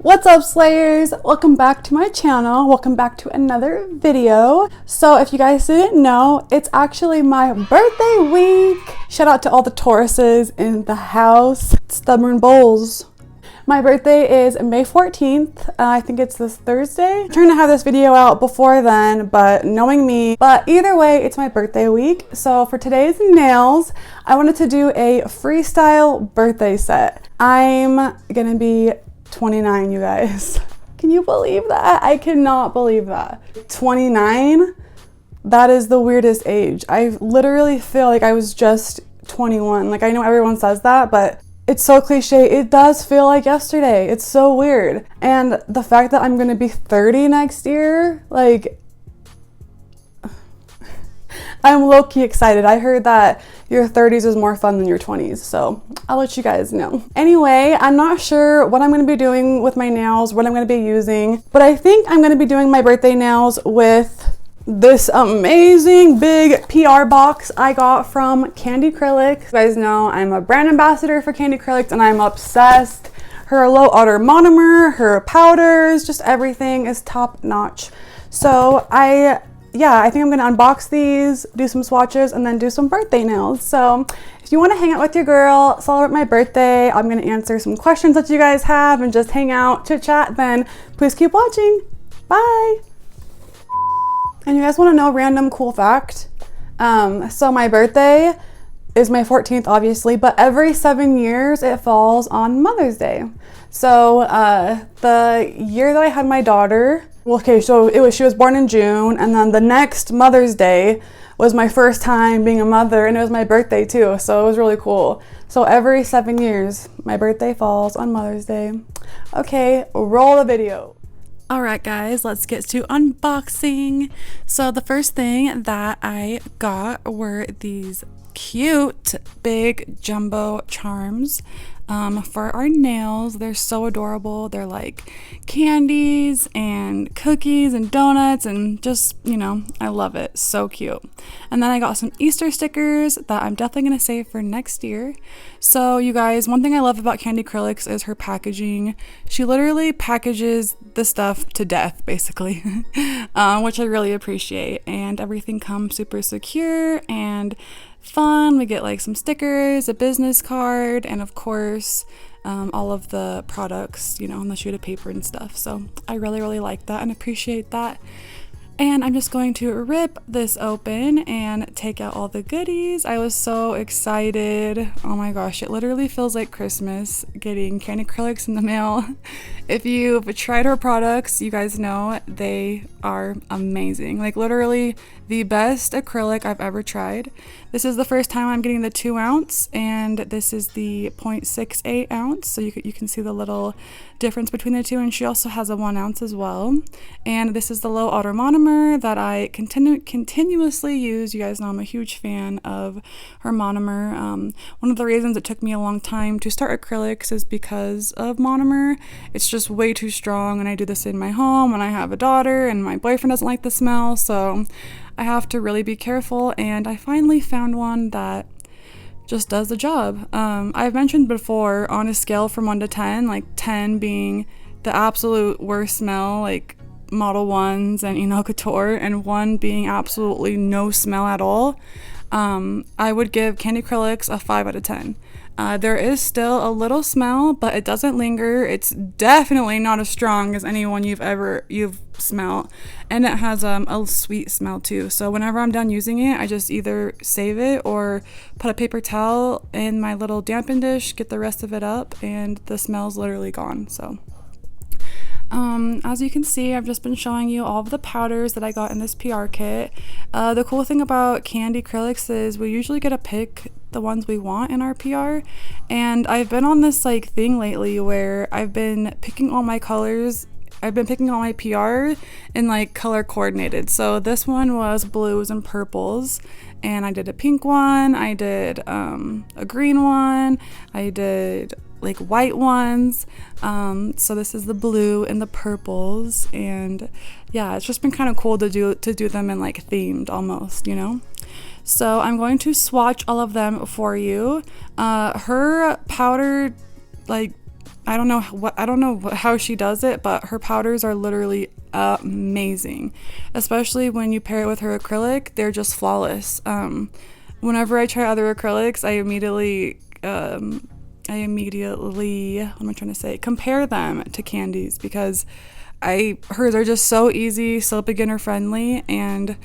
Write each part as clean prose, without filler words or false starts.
What's up, Slayers? Welcome back to my channel. Welcome back to another video. So if you guys didn't know, it's actually my birthday week. Shout out to all the Tauruses in the house. Stubborn bulls. My birthday is May 14th. I think it's this Thursday. I'm trying to have this video out before then, but knowing me. But either way, it's my birthday week. So for today's nails, I wanted to do a freestyle birthday set. I'm gonna be 29, you guys. Can you believe that? I cannot believe that. 29? That is the weirdest age. I literally feel like I was just 21. Like, I know everyone says that, but it's so cliche. It does feel like yesterday. It's so weird. And the fact that I'm gonna be 30 next year, like, I'm low-key excited. I heard that your 30s is more fun than your 20s, so I'll let you guys know. Anyway, I'm not sure what I'm going to be doing with my nails, what I'm going to be using, but I think I'm going to be doing my birthday nails with this amazing big PR box I got from Kandykrylix. You guys know I'm a brand ambassador for Kandykrylix and I'm obsessed. Her low odor monomer, her powders, just everything is top notch. So I think I'm gonna unbox these, do some swatches, and then do some birthday nails. So if you want to hang out with your girl, celebrate my birthday, I'm gonna answer some questions that you guys have and just hang out, chit chat, then please keep watching. Bye. And you guys want to know a random cool fact? So my birthday is May 14th, obviously, but every 7 years it falls on Mother's Day. So the year that I had my daughter, she was born in June, and then the next Mother's Day was my first time being a mother, and it was my birthday too, so it was really cool. So every 7 years, my birthday falls on Mother's Day. Okay, roll the video. All right, guys, let's get to unboxing. So the first thing that I got were these cute big jumbo charms for our nails. They're so adorable. They're like candies and cookies and donuts and just, you know, I love it. So cute. And then I got some Easter stickers that I'm definitely going to save for next year. So you guys, one thing I love about Kandykrylix is her packaging. She literally packages the stuff to death, basically, which I really appreciate. And everything comes super secure and fun. We get like some stickers, a business card, and of course all of the products, you know, on the sheet of paper and stuff. So I really like that and appreciate that. And I'm just going to rip this open and take out all the goodies. I was so excited. Oh my gosh, it literally feels like Christmas getting Kandykrylix in the mail. If you've tried her products, you guys know they are amazing. Like literally the best acrylic I've ever tried. This is the first time I'm getting the 2 ounce, and this is the 0.68 ounce. So you can see the little difference between the two, and she also has a 1 ounce as well. And this is the low odor monomer that I continuously use. You guys know I'm a huge fan of her monomer. One of the reasons it took me a long time to start acrylics is because of monomer. It's just way too strong, and I do this in my home and I have a daughter and my boyfriend doesn't like the smell, so I have to really be careful, and I finally found one that just does the job. I've mentioned before, on a scale from 1 to 10, like 10 being the absolute worst smell, like Model 1s and Eno Couture, and 1 being absolutely no smell at all, I would give Kandykrylix a 5 out of 10. There is still a little smell, but it doesn't linger. It's definitely not as strong as anyone you've smelled, and it has a sweet smell too. So whenever I'm done using it, I just either save it or put a paper towel in my little dampen dish, get the rest of it up, and the smell's literally gone. So as you can see, I've just been showing you all of the powders that I got in this PR kit. The cool thing about Kandykrylix is we usually get to pick the ones we want in our PR, and I've been on this like thing lately where I've been picking all my colors. I've been picking all my PR in like color coordinated. So this one was blues and purples, and I did a pink one, I did a green one, I did like white ones. So this is the blue and the purples, and yeah, it's just been kind of cool to do them in like themed almost, you know. So I'm going to swatch all of them for you. Her powder like I don't know how she does it, but her powders are literally amazing, especially when you pair it with her acrylic. They're just flawless. Whenever I try other acrylics, I immediately what am I trying to say, compare them to Kandy's, because hers are just so easy, so beginner friendly, and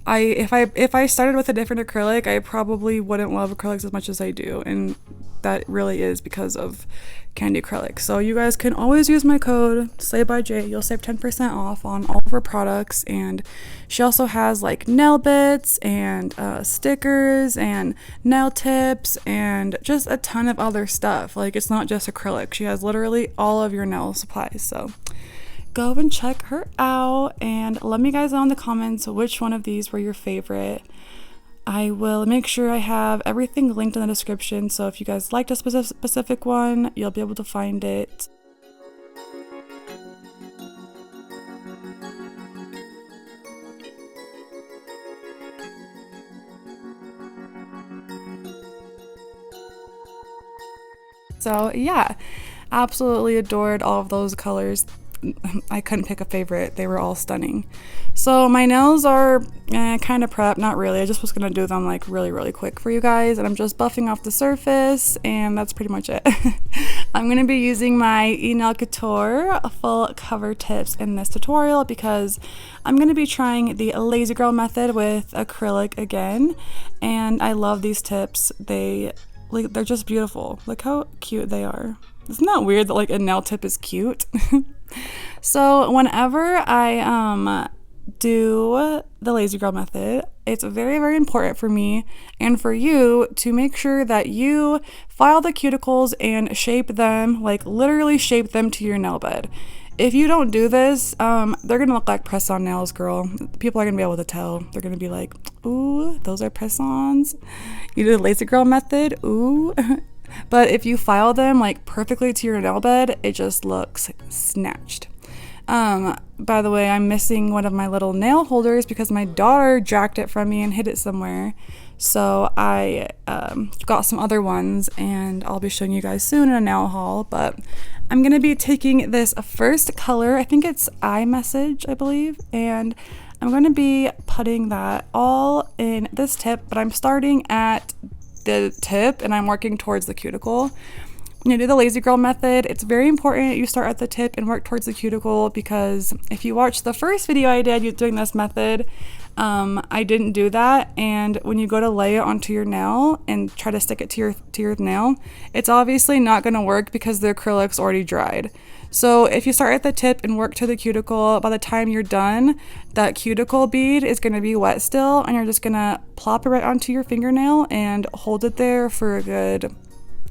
if I started with a different acrylic, I probably wouldn't love acrylics as much as I do, and that really is because of Kandykrylix. So you guys can always use my code SlayByJ. You'll save 10% off on all of her products, and she also has like nail bits and stickers and nail tips and just a ton of other stuff. Like, it's not just acrylic. She has literally all of your nail supplies. So go and check her out, and let me guys know in the comments which one of these were your favorite. I will make sure I have everything linked in the description, so if you guys liked a specific one, you'll be able to find it. So yeah, absolutely adored all of those colors. I couldn't pick a favorite. They were all stunning. So my nails are kind of prepped. Not really. I just was going to do them like really quick for you guys. And I'm just buffing off the surface. And that's pretty much it. I'm going to be using my Nail Couture full cover tips in this tutorial because I'm going to be trying the LazyGirl method with acrylic again. And I love these tips. They're just beautiful. Look how cute they are. Isn't that weird that like a nail tip is cute? So whenever I do the LazyGirl method, it's very important for me and for you to make sure that you file the cuticles and shape them, like literally shape them to your nail bed. If you don't do this, they're gonna look like press-on nails, girl. People are gonna be able to tell. They're gonna be like, ooh, those are press-ons. You did the LazyGirl method, ooh. But if you file them like perfectly to your nail bed, it just looks snatched. By the way, I'm missing one of my little nail holders because my daughter jacked it from me and hid it somewhere. So I got some other ones, and I'll be showing you guys soon in a nail haul. But I'm going to be taking this first color, I think it's iMessage, I believe, and I'm going to be putting that all in this tip, but I'm starting at the tip and I'm working towards the cuticle. When you do the LazyGirl method, it's very important you start at the tip and work towards the cuticle, because if you watch the first video I did doing this method, I didn't do that, and when you go to lay it onto your nail and try to stick it to your nail, it's obviously not going to work because the acrylic's already dried. So if you start at the tip and work to the cuticle, by the time you're done, that cuticle bead is going to be wet still, and you're just going to plop it right onto your fingernail and hold it there for a good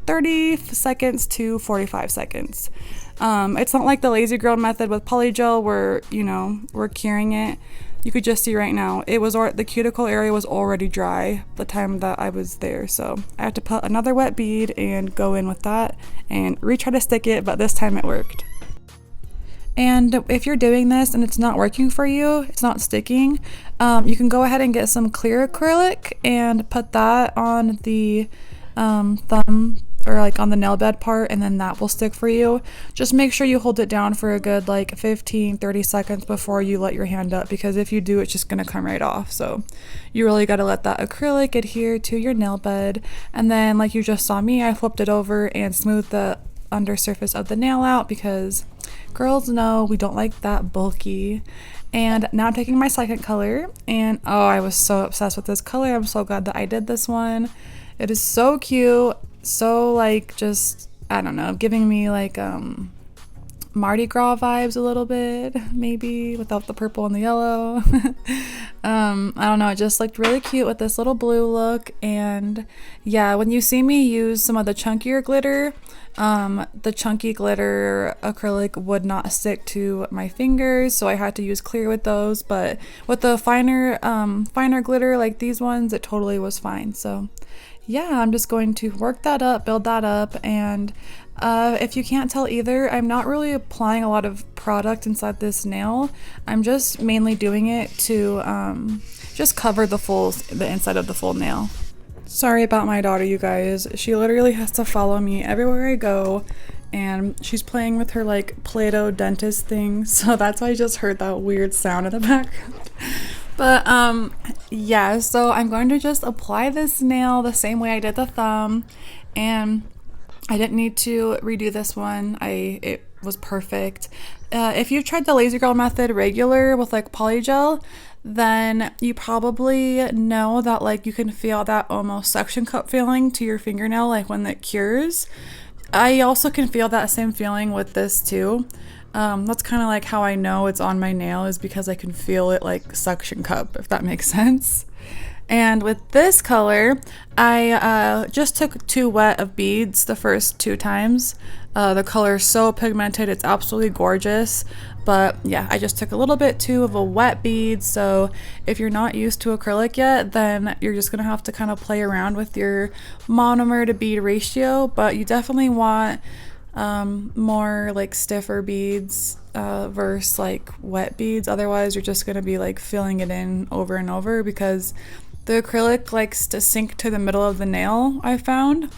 30 seconds to 45 seconds. It's not like the LazyGirl method with polygel where, you know, we're curing it. You could just see right now, the cuticle area was already dry the time that I was there. So I had to put another wet bead and go in with that and retry to stick it, but this time it worked. And if you're doing this and it's not working for you, it's not sticking, you can go ahead and get some clear acrylic and put that on the thumb or like on the nail bed part, and then that will stick for you. Just make sure you hold it down for a good like 15-30 seconds before you let your hand up, because if you do, it's just gonna come right off. So you really got to let that acrylic adhere to your nail bed. And then, like you just saw me, I flipped it over and smoothed the under surface of the nail out, because girls know we don't like that bulky. And now I'm taking my second color, and oh, I was so obsessed with this color. I'm so glad that I did this one. It is so cute, so like just, I don't know, giving me like Mardi Gras vibes a little bit, maybe, without the purple and the yellow. I don't know, it just looked really cute with this little blue look. And yeah, when you see me use some of the chunkier glitter, the chunky glitter acrylic would not stick to my fingers, so I had to use clear with those. But with the finer glitter like these ones, it totally was fine. So yeah, I'm just going to work that up, build that up. And if you can't tell either, I'm not really applying a lot of product inside this nail. I'm just mainly doing it to just cover the inside of the full nail. Sorry about my daughter, you guys. She literally has to follow me everywhere I go and she's playing with her like Play-Doh dentist thing, so that's why I just heard that weird sound in the background. But yeah, so I'm going to just apply this nail the same way I did the thumb, and I didn't need to redo this one. It was perfect. If you've tried the LazyGirl method regular with like polygel, then you probably know that like you can feel that almost suction cup feeling to your fingernail like when it cures. I also can feel that same feeling with this too. That's kind of like how I know it's on my nail, is because I can feel it like suction cup, if that makes sense. And with this color, I just took 2 wet of beads the first 2 times. The color is so pigmented, it's absolutely gorgeous. But yeah, I just took a little bit too of a wet bead. So if you're not used to acrylic yet, then you're just gonna have to kind of play around with your monomer to bead ratio. But you definitely want more like stiffer beads versus like wet beads. Otherwise, you're just gonna be like filling it in over and over, because the acrylic likes to sink to the middle of the nail, I found.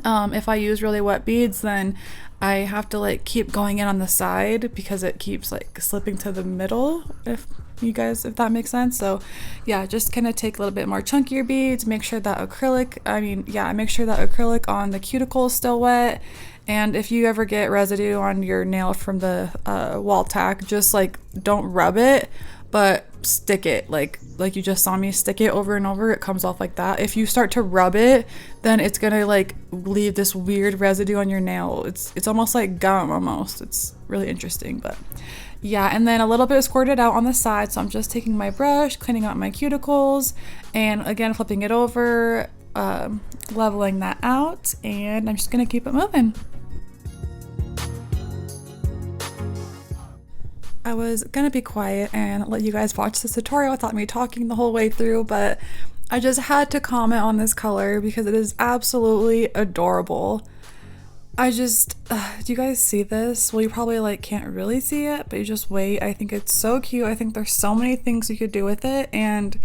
If I use really wet beads, then I have to like keep going in on the side because it keeps like slipping to the middle, if that makes sense. So yeah, just kind of take a little bit more chunkier beads, make sure that acrylic on the cuticle is still wet. And if you ever get residue on your nail from the wall tack, just like don't rub it, but stick it like you just saw me stick it over and over. It comes off like that. If you start to rub it, then it's gonna like leave this weird residue on your nail. It's almost like gum almost. It's really interesting. But yeah, and then a little bit squirted out on the side, so I'm just taking my brush, cleaning out my cuticles, and again flipping it over, leveling that out, and I'm just gonna keep it moving. I was gonna be quiet and let you guys watch this tutorial without me talking the whole way through, but I just had to comment on this color because it is absolutely adorable. Do you guys see this? Well, you probably like can't really see it, but you just wait. I think it's so cute. I think there's so many things you could do with it, and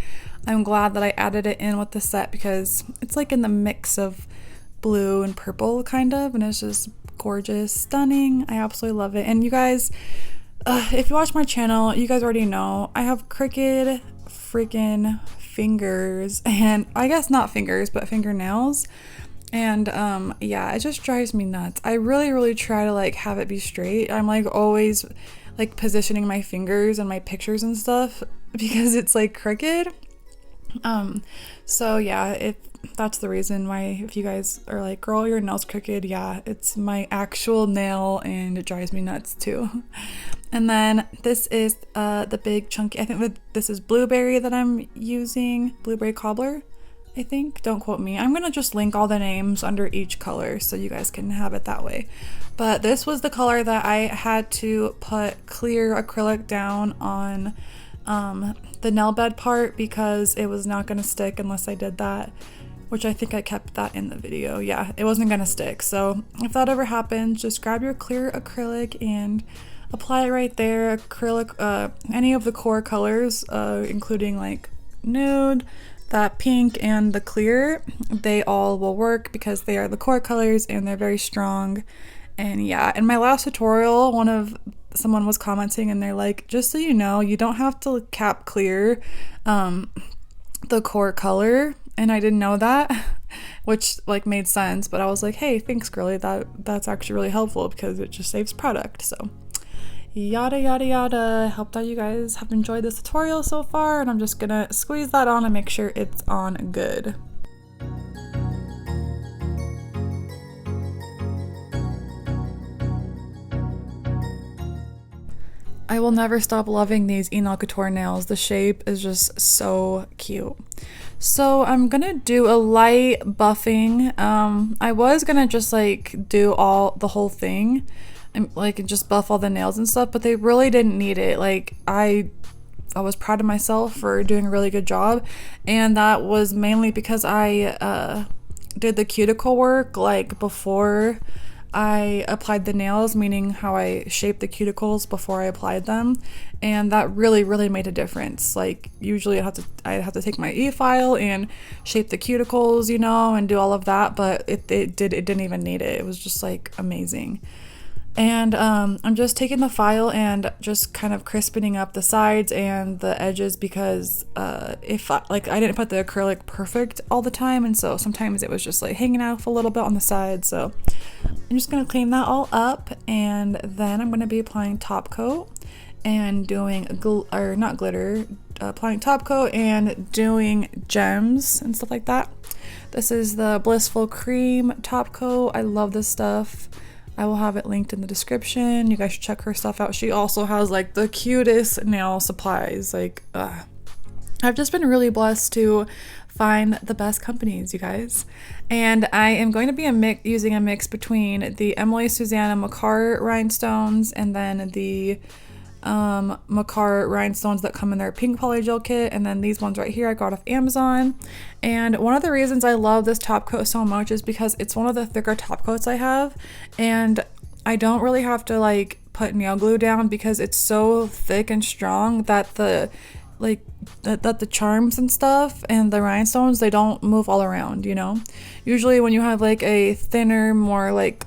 I'm glad that I added it in with the set because it's like in the mix of blue and purple kind of, and it's just gorgeous, stunning. I absolutely love it. And you guys, if you watch my channel, you guys already know I have crooked freaking fingers, and I guess not fingers, but fingernails. And yeah, it just drives me nuts. I really try to like have it be straight. I'm like always like positioning my fingers and my pictures and stuff because it's like crooked. So yeah, if that's the reason why, if you guys are like, girl, your nail's crooked, yeah, it's my actual nail and it drives me nuts too. And then this is the big chunky, I think that this is blueberry that I'm using, blueberry cobbler, I think. Don't quote me. I'm gonna just link all the names under each color so you guys can have it that way. But this was the color that I had to put clear acrylic down on the nail bed part because it was not gonna stick unless I did that, which I think I kept that in the video. Yeah, it wasn't gonna stick. So if that ever happens, just grab your clear acrylic and apply it right there. Acrylic, any of the core colors, including like nude, that pink, and the clear, they all will work because they are the core colors and they're very strong. And yeah, in my last tutorial, someone was commenting and they're like, just so you know, you don't have to cap clear the core color. And I didn't know that, which like made sense, but I was like, hey, thanks girly, that's actually really helpful because it just saves product. So yada yada yada. Hope that you guys have enjoyed this tutorial so far, and I'm just gonna squeeze that on and make sure it's on good. I will never stop loving these Enol Couture nails. The shape is just so cute. So I'm gonna do a light buffing. I was gonna just like do the whole thing and like just buff all the nails and stuff, but they really didn't need it. Like I was proud of myself for doing a really good job, and that was mainly because I did the cuticle work like before I applied the nails, meaning how I shaped the cuticles before I applied them, and that really made a difference. Like usually I have to take my e-file and shape the cuticles, you know, and do all of that, but it didn't even need it. It was just like amazing. And I'm just taking the file and just kind of crispening up the sides and the edges, because I didn't put the acrylic perfect all the time, and so sometimes it was just like hanging out a little bit on the side. So I'm just gonna clean that all up, and then I'm gonna be applying top coat and doing applying top coat and doing gems and stuff like that. This is the Blissful Cream top coat. I love this stuff. I will have it linked in the description. You guys should check her stuff out. She also has like the cutest nail supplies. Like, I've just been really blessed to find the best companies, you guys. And I am going to be using a mix between the Emily Susanna Makar rhinestones and then the Makar rhinestones that come in their pink polygel kit, and then these ones right here I got off Amazon. And one of the reasons I love this top coat so much is because it's one of the thicker top coats I have, and I don't really have to like put nail glue down because it's so thick and strong that the charms and stuff and the rhinestones, they don't move all around, you know. Usually when you have like a thinner, more like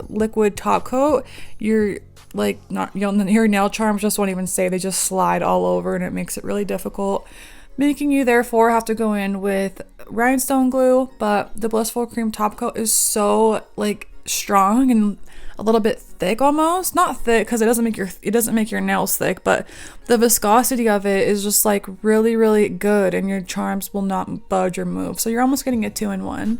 liquid top coat, you're like not, your nail charms just won't even stay, they just slide all over, and it makes it really difficult, making you therefore have to go in with rhinestone glue. But the Blissful Cream top coat is so like strong and a little bit thick, almost not thick because it doesn't make your nails thick, but the viscosity of it is just like really good, and your charms will not budge or move, so you're almost getting a 2-in-1.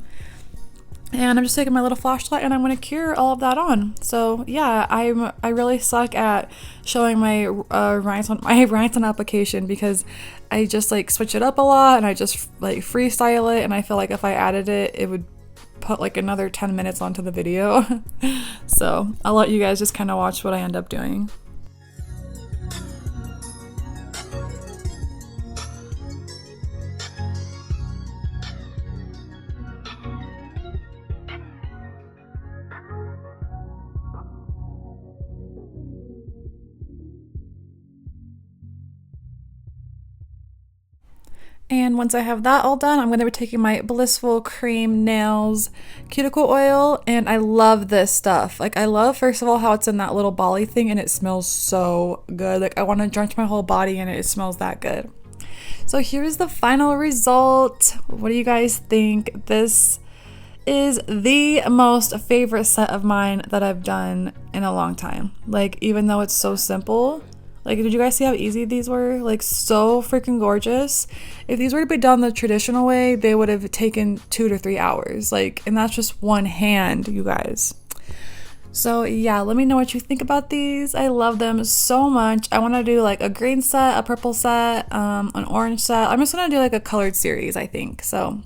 And I'm just taking my little flashlight and I'm going to cure all of that on. So yeah, I really suck at showing my rhinestone application because I just like switch it up a lot and I just like freestyle it, and I feel like if I added it, it would put like another 10 minutes onto the video. So I'll let you guys just kind of watch what I end up doing. And once I have that all done, I'm going to be taking my Blissful Cream Nails cuticle oil, and I love this stuff. Like, I love, first of all, how it's in that little bally thing and it smells so good. Like, I want to drench my whole body in it. It smells that good. So here's the final result. What do you guys think? This is the most favorite set of mine that I've done in a long time. Like, even though it's so simple. Like, did you guys see how easy these were? Like, so freaking gorgeous. If these were to be done the traditional way, they would have taken 2 to 3 hours. Like, and that's just one hand, you guys. So yeah, let me know what you think about these. I love them so much. I want to do like a green set, a purple set, an orange set. I'm just gonna do like a colored series, I think. So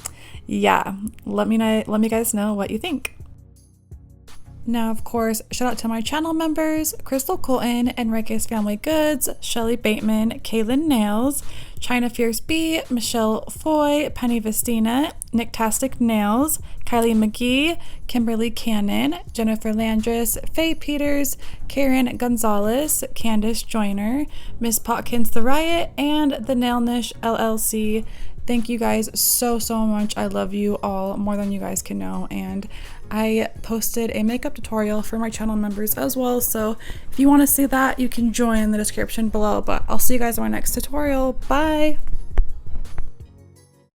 yeah, let me guys know what you think. Now, of course, shout out to my channel members, Crystal Colton, Enrique's Family Goods, Shelly Bateman, Kaylin Nails, China Fierce B, Michelle Foy, Penny Vestina, Nicktastic Nails, Kylie McGee, Kimberly Cannon, Jennifer Landris, Faye Peters, Karen Gonzalez, Candace Joyner, Miss Potkins The Riot, and the Nail Niche LLC. Thank you guys so much. I love you all more than you guys can know, and I posted a makeup tutorial for my channel members as well, so if you want to see that, you can join in the description below. But I'll see you guys in my next tutorial. Bye!